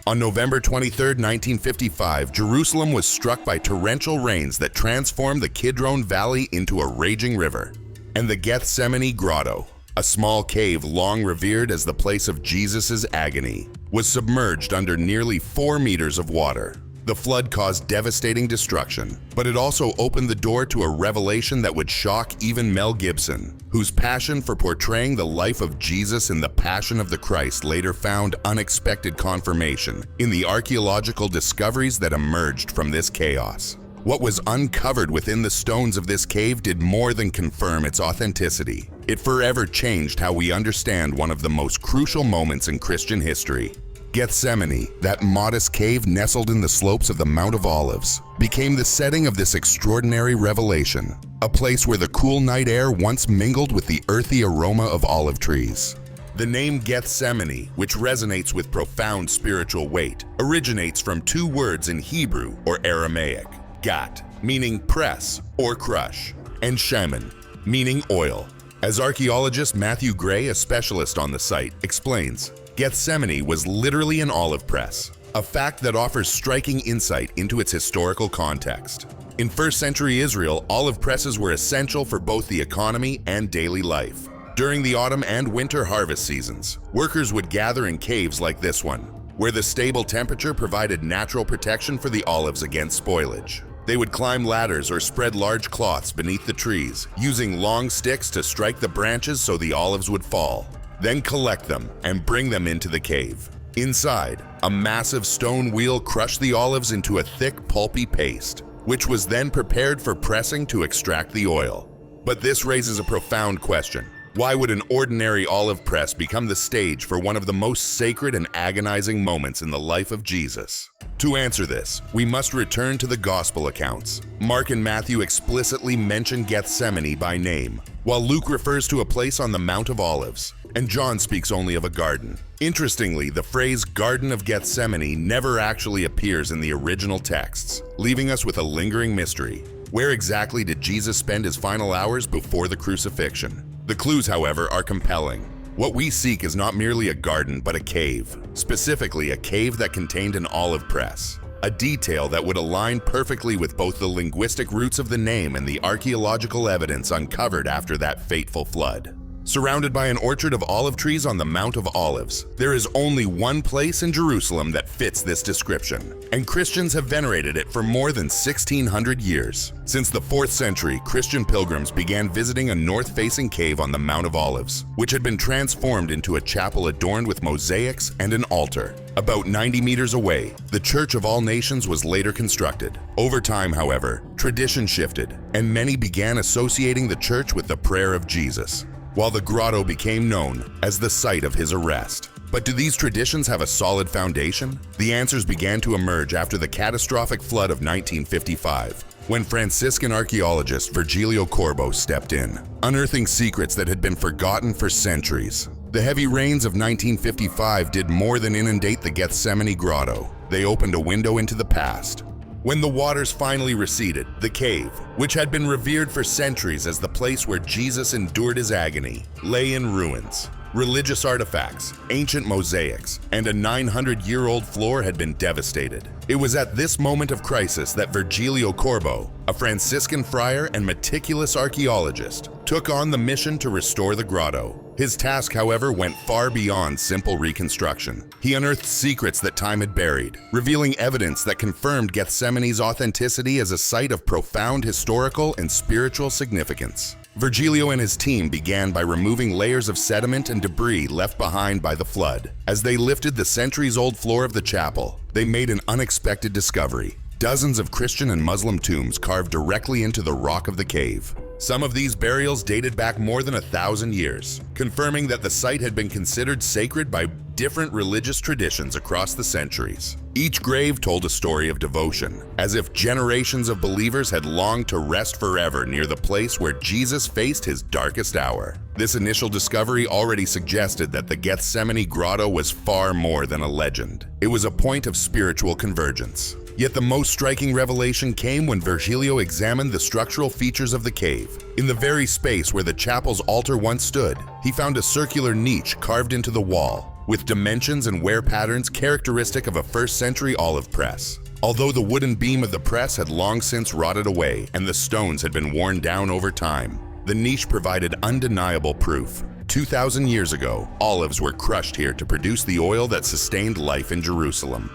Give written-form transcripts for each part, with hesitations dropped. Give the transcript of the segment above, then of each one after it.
On November 23, 1955, Jerusalem was struck by torrential rains that transformed the Kidron Valley into a raging river. And the Gethsemane Grotto, a small cave long revered as the place of Jesus' agony, was submerged under nearly 4 meters of water. The flood caused devastating destruction, but it also opened the door to a revelation that would shock even Mel Gibson, whose passion for portraying the life of Jesus in The Passion of the Christ later found unexpected confirmation in the archaeological discoveries that emerged from this chaos. What was uncovered within the stones of this cave did more than confirm its authenticity. It forever changed how we understand one of the most crucial moments in Christian history. Gethsemane, that modest cave nestled in the slopes of the Mount of Olives, became the setting of this extraordinary revelation, a place where the cool night air once mingled with the earthy aroma of olive trees. The name Gethsemane, which resonates with profound spiritual weight, originates from 2 words in Hebrew or Aramaic: gat, meaning press or crush, and shemen, meaning oil. As archaeologist Matthew Gray, a specialist on the site, explains, Gethsemane was literally an olive press, a fact that offers striking insight into its historical context. In 1st century Israel, olive presses were essential for both the economy and daily life. During the autumn and winter harvest seasons, workers would gather in caves like this one, where the stable temperature provided natural protection for the olives against spoilage. They would climb ladders or spread large cloths beneath the trees, using long sticks to strike the branches so the olives would fall. Then collect them and bring them into the cave. Inside, a massive stone wheel crushed the olives into a thick, pulpy paste, which was then prepared for pressing to extract the oil. But this raises a profound question. Why would an ordinary olive press become the stage for one of the most sacred and agonizing moments in the life of Jesus? To answer this, we must return to the Gospel accounts. Mark and Matthew explicitly mention Gethsemane by name, while Luke refers to a place on the Mount of Olives, and John speaks only of a garden. Interestingly, the phrase Garden of Gethsemane never actually appears in the original texts, leaving us with a lingering mystery. Where exactly did Jesus spend his final hours before the crucifixion? The clues, however, are compelling. What we seek is not merely a garden, but a cave. Specifically, a cave that contained an olive press. A detail that would align perfectly with both the linguistic roots of the name and the archaeological evidence uncovered after that fateful flood. Surrounded by an orchard of olive trees on the Mount of Olives, there is only one place in Jerusalem that fits this description, and Christians have venerated it for more than 1,600 years. Since the 4th century, Christian pilgrims began visiting a north-facing cave on the Mount of Olives, which had been transformed into a chapel adorned with mosaics and an altar. About 90 meters away, the Church of All Nations was later constructed. Over time, however, tradition shifted, and many began associating the church with the prayer of Jesus, while the grotto became known as the site of his arrest. But do these traditions have a solid foundation? The answers began to emerge after the catastrophic flood of 1955, when Franciscan archaeologist Virgilio Corbo stepped in, unearthing secrets that had been forgotten for centuries. The heavy rains of 1955 did more than inundate the Gethsemane grotto. They opened a window into the past. When the waters finally receded, the cave, which had been revered for centuries as the place where Jesus endured his agony, lay in ruins. Religious artifacts, ancient mosaics, and a 900-year-old floor had been devastated. It was at this moment of crisis that Virgilio Corbo, a Franciscan friar and meticulous archaeologist, took on the mission to restore the grotto. His task, however, went far beyond simple reconstruction. He unearthed secrets that time had buried, revealing evidence that confirmed Gethsemane's authenticity as a site of profound historical and spiritual significance. Virgilio and his team began by removing layers of sediment and debris left behind by the flood. As they lifted the centuries-old floor of the chapel, they made an unexpected discovery: dozens of Christian and Muslim tombs carved directly into the rock of the cave. Some of these burials dated back more than 1,000 years, confirming that the site had been considered sacred by different religious traditions across the centuries. Each grave told a story of devotion, as if generations of believers had longed to rest forever near the place where Jesus faced his darkest hour. This initial discovery already suggested that the Gethsemane grotto was far more than a legend. It was a point of spiritual convergence. Yet the most striking revelation came when Virgilio examined the structural features of the cave. In the very space where the chapel's altar once stood, he found a circular niche carved into the wall, with dimensions and wear patterns characteristic of a first-century olive press. Although the wooden beam of the press had long since rotted away and the stones had been worn down over time, the niche provided undeniable proof. 2,000 years ago, olives were crushed here to produce the oil that sustained life in Jerusalem.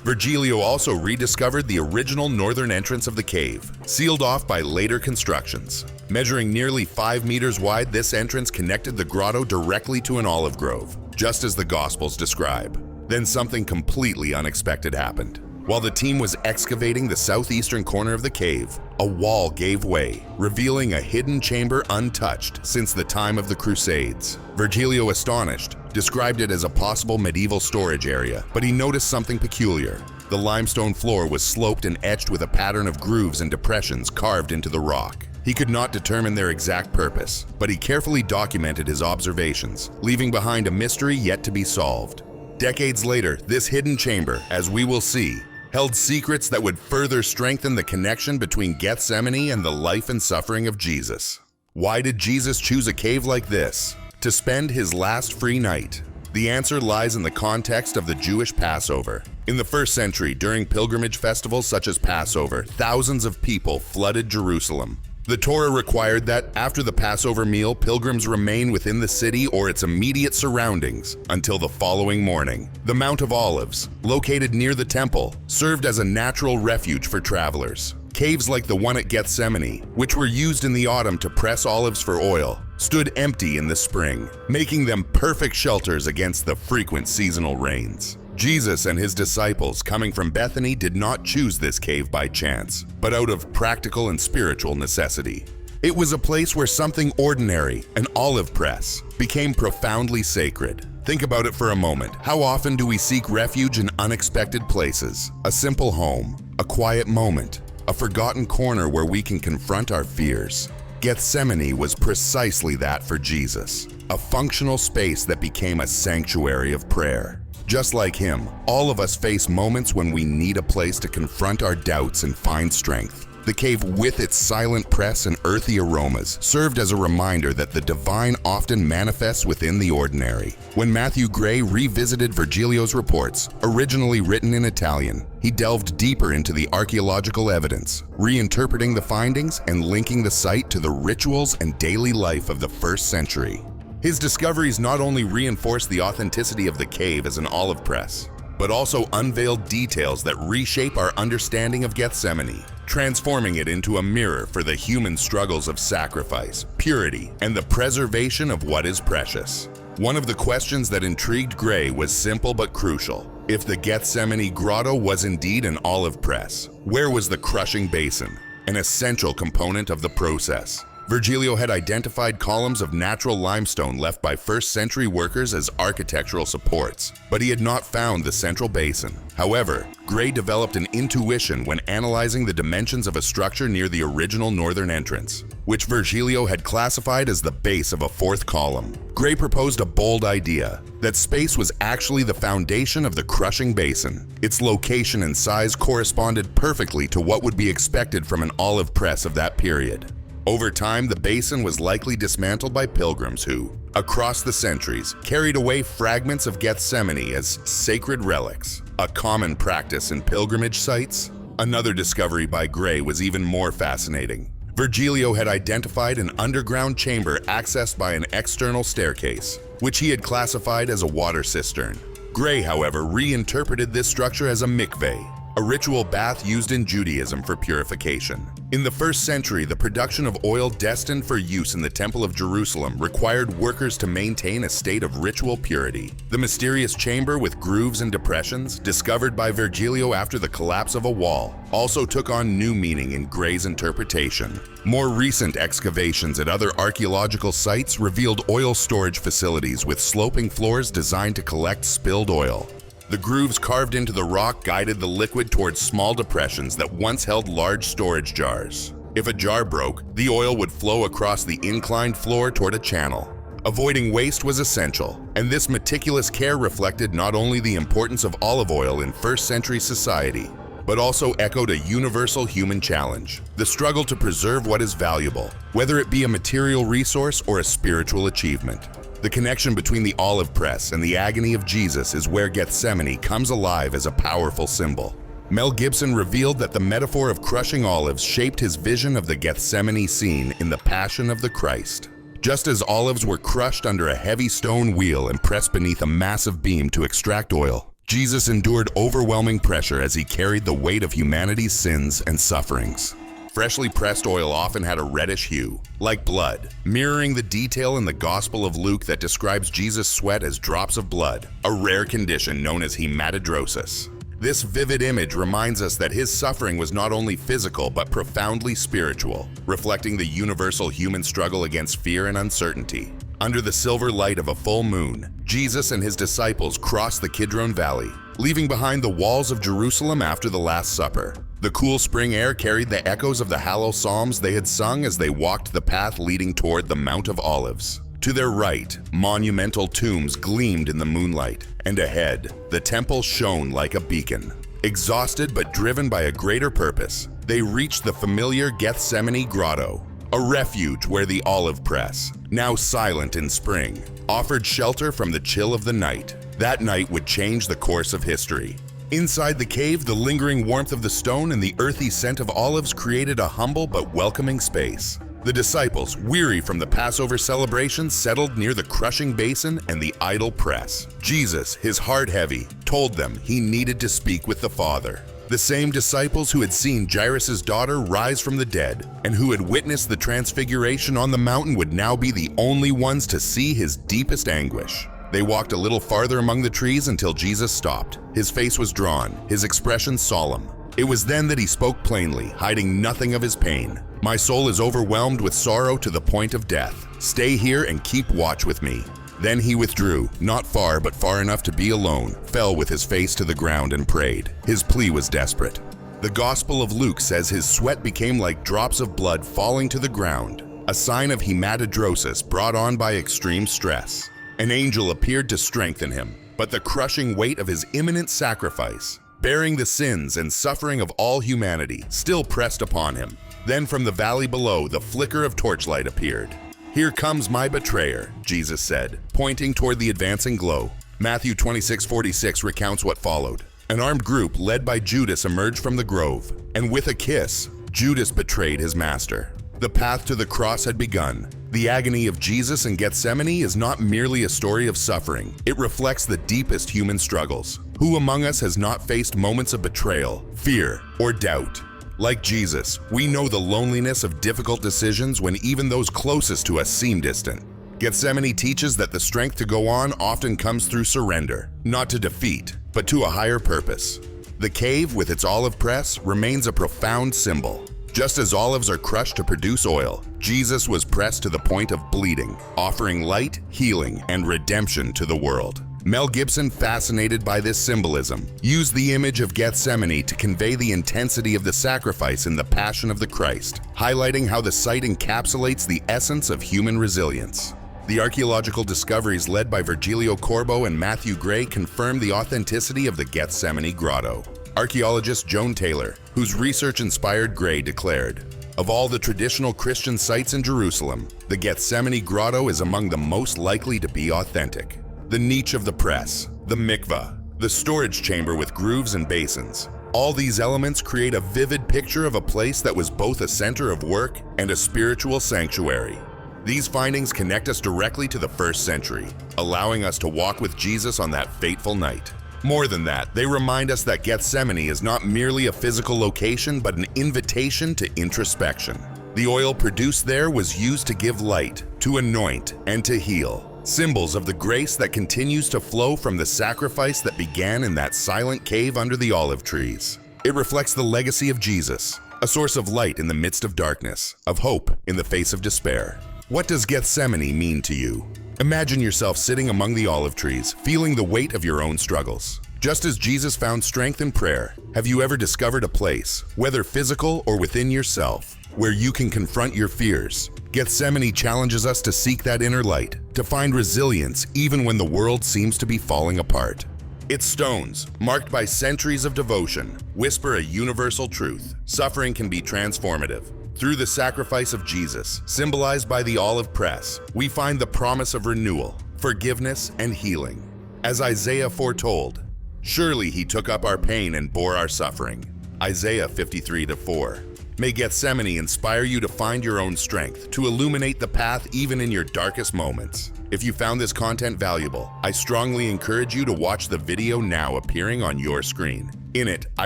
Virgilio also rediscovered the original northern entrance of the cave, sealed off by later constructions. Measuring nearly 5 meters wide, this entrance connected the grotto directly to an olive grove, just as the Gospels describe. Then something completely unexpected happened. While the team was excavating the southeastern corner of the cave, a wall gave way, revealing a hidden chamber untouched since the time of the Crusades. Virgilio, astonished, described it as a possible medieval storage area, but he noticed something peculiar. The limestone floor was sloped and etched with a pattern of grooves and depressions carved into the rock. He could not determine their exact purpose, but he carefully documented his observations, leaving behind a mystery yet to be solved. Decades later, this hidden chamber, as we will see, held secrets that would further strengthen the connection between Gethsemane and the life and suffering of Jesus. Why did Jesus choose a cave like this to spend his last free night? The answer lies in the context of the Jewish Passover. In the first century, during pilgrimage festivals such as Passover, thousands of people flooded Jerusalem. The Torah required that after the Passover meal, pilgrims remain within the city or its immediate surroundings until the following morning. The Mount of Olives, located near the temple, served as a natural refuge for travelers. Caves like the one at Gethsemane, which were used in the autumn to press olives for oil, stood empty in the spring, making them perfect shelters against the frequent seasonal rains. Jesus and his disciples coming from Bethany did not choose this cave by chance, but out of practical and spiritual necessity. It was a place where something ordinary, an olive press, became profoundly sacred. Think about it for a moment. How often do we seek refuge in unexpected places? A simple home, a quiet moment, a forgotten corner where we can confront our fears. Gethsemane was precisely that for Jesus, a functional space that became a sanctuary of prayer. Just like him, all of us face moments when we need a place to confront our doubts and find strength. The cave, with its silent press and earthy aromas, served as a reminder that the divine often manifests within the ordinary. When Matthew Gray revisited Virgilio's reports, originally written in Italian, he delved deeper into the archaeological evidence, reinterpreting the findings and linking the site to the rituals and daily life of the first century. His discoveries not only reinforced the authenticity of the cave as an olive press, but also unveiled details that reshape our understanding of Gethsemane, transforming it into a mirror for the human struggles of sacrifice, purity, and the preservation of what is precious. One of the questions that intrigued Gray was simple but crucial. If the Gethsemane grotto was indeed an olive press, where was the crushing basin, an essential component of the process? Virgilio had identified columns of natural limestone left by first-century workers as architectural supports, but he had not found the central basin. However, Gray developed an intuition when analyzing the dimensions of a structure near the original northern entrance, which Virgilio had classified as the base of a fourth column. Gray proposed a bold idea, that space was actually the foundation of the crushing basin. Its location and size corresponded perfectly to what would be expected from an olive press of that period. Over time, the basin was likely dismantled by pilgrims who, across the centuries, carried away fragments of Gethsemane as sacred relics, a common practice in pilgrimage sites. Another discovery by Gray was even more fascinating. Virgilio had identified an underground chamber accessed by an external staircase, which he had classified as a water cistern. Gray, however, reinterpreted this structure as a mikveh, a ritual bath used in Judaism for purification. In the first century, the production of oil destined for use in the Temple of Jerusalem required workers to maintain a state of ritual purity. The mysterious chamber with grooves and depressions, discovered by Virgilio after the collapse of a wall, also took on new meaning in Gray's interpretation. More recent excavations at other archaeological sites revealed oil storage facilities with sloping floors designed to collect spilled oil. The grooves carved into the rock guided the liquid towards small depressions that once held large storage jars. If a jar broke, the oil would flow across the inclined floor toward a channel. Avoiding waste was essential, and this meticulous care reflected not only the importance of olive oil in first-century society, but also echoed a universal human challenge: the struggle to preserve what is valuable, whether it be a material resource or a spiritual achievement. The connection between the olive press and the agony of Jesus is where Gethsemane comes alive as a powerful symbol. Mel Gibson revealed that the metaphor of crushing olives shaped his vision of the Gethsemane scene in The Passion of the Christ. Just as olives were crushed under a heavy stone wheel and pressed beneath a massive beam to extract oil, Jesus endured overwhelming pressure as he carried the weight of humanity's sins and sufferings. Freshly pressed oil often had a reddish hue, like blood, mirroring the detail in the Gospel of Luke that describes Jesus' sweat as drops of blood, a rare condition known as hematidrosis. This vivid image reminds us that his suffering was not only physical but profoundly spiritual, reflecting the universal human struggle against fear and uncertainty. Under the silver light of a full moon, Jesus and his disciples crossed the Kidron Valley, leaving behind the walls of Jerusalem after the Last Supper. The cool spring air carried the echoes of the Hallel Psalms they had sung as they walked the path leading toward the Mount of Olives. To their right, monumental tombs gleamed in the moonlight, and ahead, the temple shone like a beacon. Exhausted but driven by a greater purpose, they reached the familiar Gethsemane grotto, a refuge where the olive press, now silent in spring, offered shelter from the chill of the night. That night would change the course of history. Inside the cave, the lingering warmth of the stone and the earthy scent of olives created a humble but welcoming space. The disciples, weary from the Passover celebration, settled near the crushing basin and the idol press. Jesus, his heart heavy, told them he needed to speak with the Father. The same disciples who had seen Jairus' daughter rise from the dead and who had witnessed the transfiguration on the mountain would now be the only ones to see his deepest anguish. They walked a little farther among the trees until Jesus stopped. His face was drawn, his expression solemn. It was then that he spoke plainly, hiding nothing of his pain. "My soul is overwhelmed with sorrow to the point of death. Stay here and keep watch with me." Then he withdrew, not far but far enough to be alone, fell with his face to the ground and prayed. His plea was desperate. The Gospel of Luke says his sweat became like drops of blood falling to the ground, a sign of hematidrosis brought on by extreme stress. An angel appeared to strengthen him, but the crushing weight of his imminent sacrifice, bearing the sins and suffering of all humanity, still pressed upon him. Then from the valley below, the flicker of torchlight appeared. "Here comes my betrayer," Jesus said, pointing toward the advancing glow. Matthew 26:46 recounts what followed. An armed group led by Judas emerged from the grove, and with a kiss, Judas betrayed his master. The path to the cross had begun. The agony of Jesus in Gethsemane is not merely a story of suffering. It reflects the deepest human struggles. Who among us has not faced moments of betrayal, fear, or doubt? Like Jesus, we know the loneliness of difficult decisions when even those closest to us seem distant. Gethsemane teaches that the strength to go on often comes through surrender, not to defeat, but to a higher purpose. The cave, with its olive press, remains a profound symbol. Just as olives are crushed to produce oil, Jesus was pressed to the point of bleeding, offering light, healing, and redemption to the world. Mel Gibson, fascinated by this symbolism, used the image of Gethsemane to convey the intensity of the sacrifice in The Passion of the Christ, highlighting how the site encapsulates the essence of human resilience. The archaeological discoveries led by Virgilio Corbo and Matthew Gray confirm the authenticity of the Gethsemane grotto. Archaeologist Joan Taylor, whose research inspired Gray, declared, "Of all the traditional Christian sites in Jerusalem, the Gethsemane grotto is among the most likely to be authentic. The niche of the press, the mikvah, the storage chamber with grooves and basins. All these elements create a vivid picture of a place that was both a center of work and a spiritual sanctuary." These findings connect us directly to the first century, allowing us to walk with Jesus on that fateful night. More than that, they remind us that Gethsemane is not merely a physical location, but an invitation to introspection. The oil produced there was used to give light, to anoint, and to heal. Symbols of the grace that continues to flow from the sacrifice that began in that silent cave under the olive trees. It reflects the legacy of Jesus, a source of light in the midst of darkness, of hope in the face of despair. What does Gethsemane mean to you? Imagine yourself sitting among the olive trees, feeling the weight of your own struggles. Just as Jesus found strength in prayer, have you ever discovered a place, whether physical or within yourself, where you can confront your fears? Gethsemane challenges us to seek that inner light, to find resilience even when the world seems to be falling apart. Its stones, marked by centuries of devotion, whisper a universal truth. Suffering can be transformative. Through the sacrifice of Jesus, symbolized by the olive press, we find the promise of renewal, forgiveness, and healing. As Isaiah foretold, surely he took up our pain and bore our suffering. Isaiah 53:4. May Gethsemane inspire you to find your own strength, to illuminate the path even in your darkest moments. If you found this content valuable, I strongly encourage you to watch the video now appearing on your screen. In it, I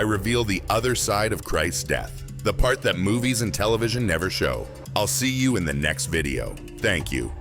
reveal the other side of Christ's death, the part that movies and television never show. I'll see you in the next video. Thank you.